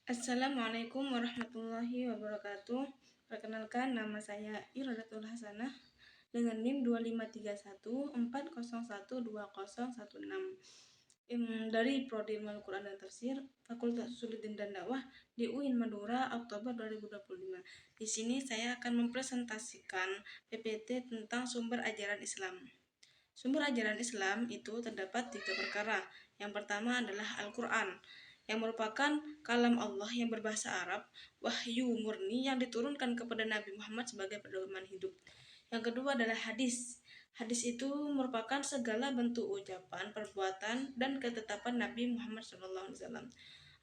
Assalamualaikum warahmatullahi wabarakatuh. Perkenalkan, nama saya Iradatul Hasanah dengan NIM 253140120116 dari Prodi Ilmu Al-Quran dan Tafsir Fakultas Usuluddin dan Dakwah di UIN Madura Oktober 2025. Di sini saya akan mempresentasikan PPT tentang sumber ajaran Islam. Sumber ajaran Islam itu terdapat 3 perkara. Yang pertama adalah Al-Quran, yang merupakan kalam Allah yang berbahasa Arab, wahyu murni yang diturunkan kepada Nabi Muhammad sebagai pedoman hidup. Yang kedua adalah hadis. Hadis itu merupakan segala bentuk ucapan, perbuatan, dan ketetapan Nabi Muhammad SAW.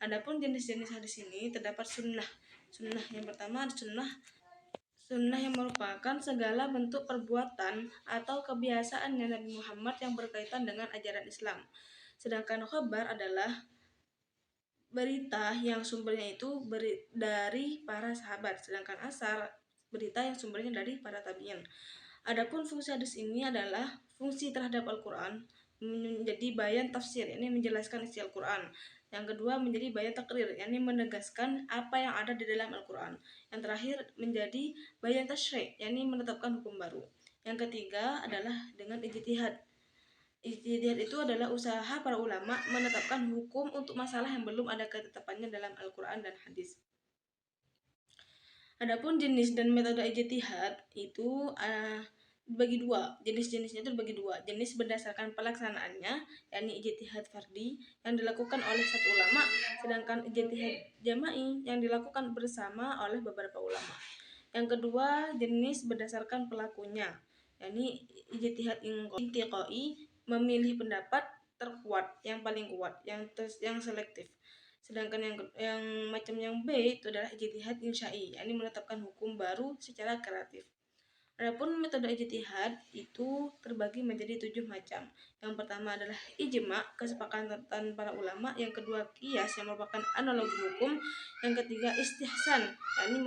Adapun jenis-jenis hadis ini terdapat sunnah. Sunnah yang pertama Sunnah yang merupakan segala bentuk perbuatan atau kebiasaan Nabi Muhammad yang berkaitan dengan ajaran Islam. Sedangkan khabar adalah berita yang sumbernya itu dari para sahabat, sedangkan asar berita yang sumbernya dari para tabi'in. Adapun fungsi hadis ini adalah fungsi terhadap Al-Quran, menjadi bayan tafsir, ini menjelaskan isi Al-Quran. Yang kedua menjadi bayan takrir, yakni menegaskan apa yang ada di dalam Al-Quran. Yang terakhir menjadi bayan tasyri', yakni menetapkan hukum baru. Yang ketiga adalah dengan ijtihad. Ijtihad itu adalah usaha para ulama menetapkan hukum untuk masalah yang belum ada ketetapannya dalam Al-Quran dan hadis. Adapun jenis dan metode ijtihad itu dibagi dua. Jenis-jenisnya itu dibagi dua. Jenis berdasarkan pelaksanaannya, yakni ijtihad fardi yang dilakukan oleh satu ulama, sedangkan ijtihad jama'i yang dilakukan bersama oleh beberapa ulama. Yang kedua, jenis berdasarkan pelakunya, yakni ijtihad intiqai, memilih pendapat terkuat, yang paling kuat, yang selektif. Sedangkan yang macam yang B itu adalah ijtihad insya'i, yakni menetapkan hukum baru secara kreatif. Adapun metode ijtihad itu terbagi menjadi 7 macam. Yang pertama adalah ijma, kesepakatan para ulama. Yang kedua qiyas, yang merupakan analogi hukum. Yang ketiga istihsan, yakni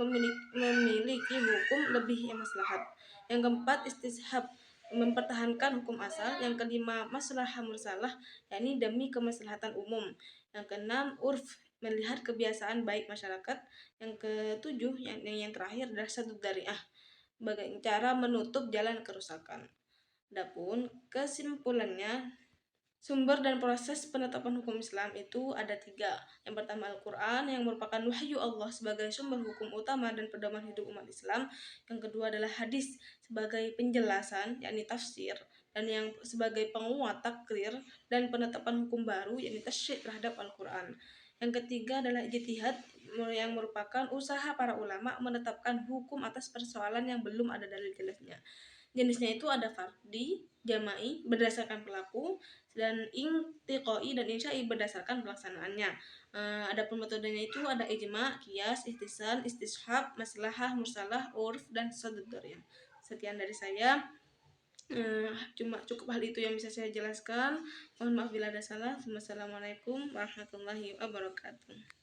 memiliki hukum lebih yang maslahat. Yang keempat istishab, mempertahankan hukum asal. Yang kelima maslahah mursalah, yakni demi kemaslahatan umum. Yang keenam urf, melihat kebiasaan baik masyarakat. Yang ketujuh yang terakhir adalah sadud dari'ah, sebagai cara menutup jalan kerusakan. Adapun kesimpulannya, sumber dan proses penetapan hukum Islam itu ada 3. Yang pertama Al-Quran, yang merupakan wahyu Allah sebagai sumber hukum utama dan pedoman hidup umat Islam. Yang kedua adalah hadis sebagai penjelasan, yakni tafsir, dan yang sebagai penguat takrir dan penetapan hukum baru, yakni tasyri' terhadap Al-Quran. Yang ketiga adalah ijtihad, yang merupakan usaha para ulama menetapkan hukum atas persoalan yang belum ada dalil jelasnya. Jenisnya itu ada fardi, jama'i berdasarkan pelaku, dan intiqai dan insya'i berdasarkan pelaksanaannya. Adapun metodenya itu ada ijma, qiyas, ihtisan, istishab, maslahah, mursalah, urf, dan sadud dari'ah. Sekian dari saya. Cuma cukup hal itu yang bisa saya jelaskan. Mohon maaf bila ada salah. Wassalamualaikum warahmatullahi wabarakatuh.